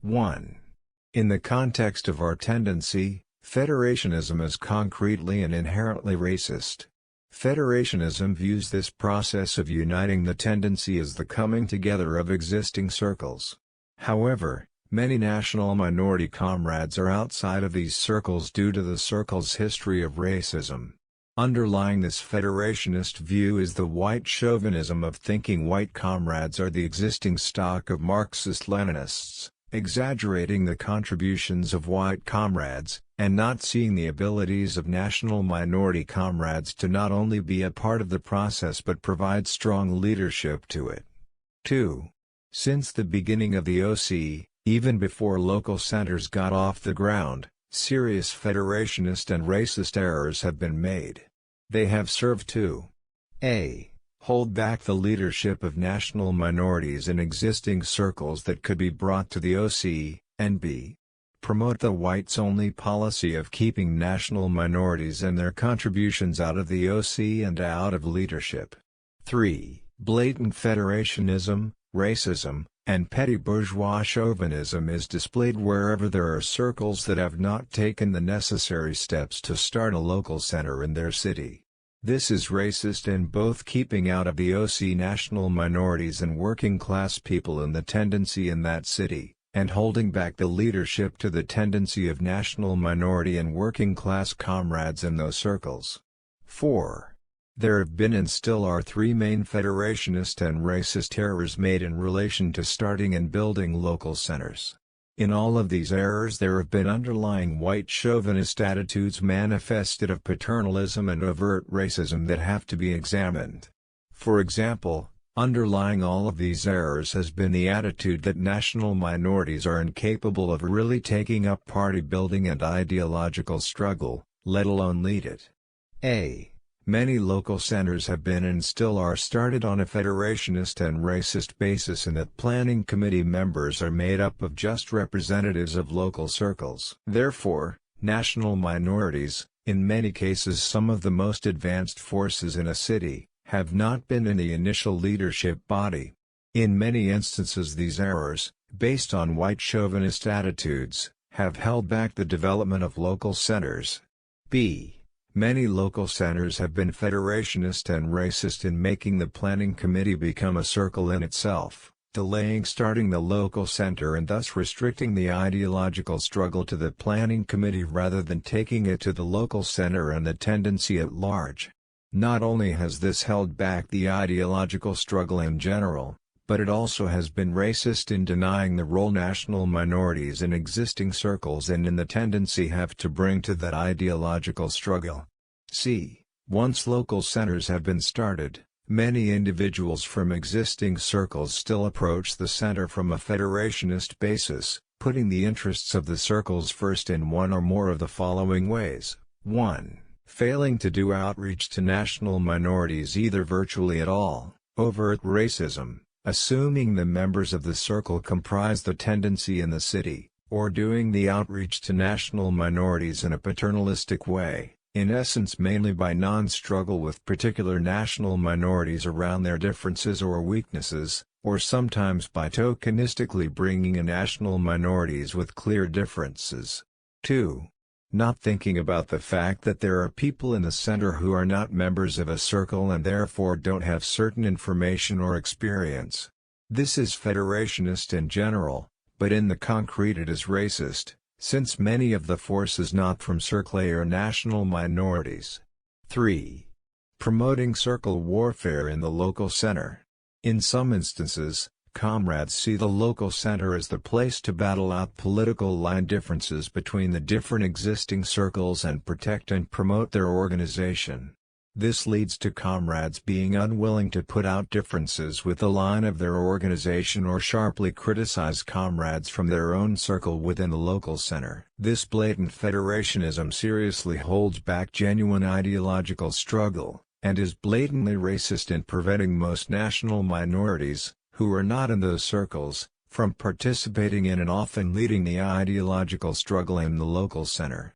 1. In the context of our tendency, Federationism is concretely and inherently racist. Federationism views this process of uniting the tendency as the coming together of existing circles. However, many national minority comrades are outside of these circles due to the circle's history of racism. Underlying this federationist view is the white chauvinism of thinking white comrades are the existing stock of Marxist-Leninists, exaggerating the contributions of white comrades, and not seeing the abilities of national minority comrades to not only be a part of the process but provide strong leadership to it. 2. Since the beginning of the OC, even before local centers got off the ground, serious federationist and racist errors have been made. They have served to a. hold back the leadership of national minorities in existing circles that could be brought to the OC, and b. promote the whites-only policy of keeping national minorities and their contributions out of the OC and out of leadership. 3. Blatant federationism, racism, and petty bourgeois chauvinism is displayed wherever there are circles that have not taken the necessary steps to start a local center in their city. This is racist in both keeping out of the OC national minorities and working-class people in the tendency in that city, and holding back the leadership to the tendency of national minority and working-class comrades in those circles. 4. There have been and still are three main federationist and racist errors made in relation to starting and building local centers. In all of these errors there have been underlying white chauvinist attitudes manifested of paternalism and overt racism that have to be examined. For example, underlying all of these errors has been the attitude that national minorities are incapable of really taking up party building and ideological struggle, let alone lead it. Many local centers have been and still are started on a federationist and racist basis in that planning committee members are made up of just representatives of local circles. Therefore, national minorities, in many cases some of the most advanced forces in a city, have not been in the initial leadership body. In many instances these errors, based on white chauvinist attitudes, have held back the development of local centers. Many local centers have been federationist and racist in making the planning committee become a circle in itself, delaying starting the local center and thus restricting the ideological struggle to the planning committee rather than taking it to the local center and the tendency at large. Not only has this held back the ideological struggle in general, but it also has been racist in denying the role national minorities in existing circles and in the tendency have to bring to that ideological struggle. Once local centers have been started, many individuals from existing circles still approach the center from a federationist basis, putting the interests of the circles first in one or more of the following ways. 1. Failing to do outreach to national minorities either virtually at all, overt racism, assuming the members of the circle comprise the tendency in the city, or doing the outreach to national minorities in a paternalistic way, in essence mainly by non-struggle with particular national minorities around their differences or weaknesses, or sometimes by tokenistically bringing in national minorities with clear differences. 2. Not thinking about the fact that there are people in the center who are not members of a circle and therefore don't have certain information or experience. This is federationist in general, but in the concrete it is racist, since many of the forces not from circle are national minorities. 3. Promoting circle warfare in the local center. In some instances, comrades see the local center as the place to battle out political line differences between the different existing circles and protect and promote their organization. This leads to comrades being unwilling to put out differences with the line of their organization or sharply criticize comrades from their own circle within the local center. This blatant federationism seriously holds back genuine ideological struggle, and is blatantly racist in preventing most national minorities, who are not in those circles, from participating in and often leading the ideological struggle in the local center.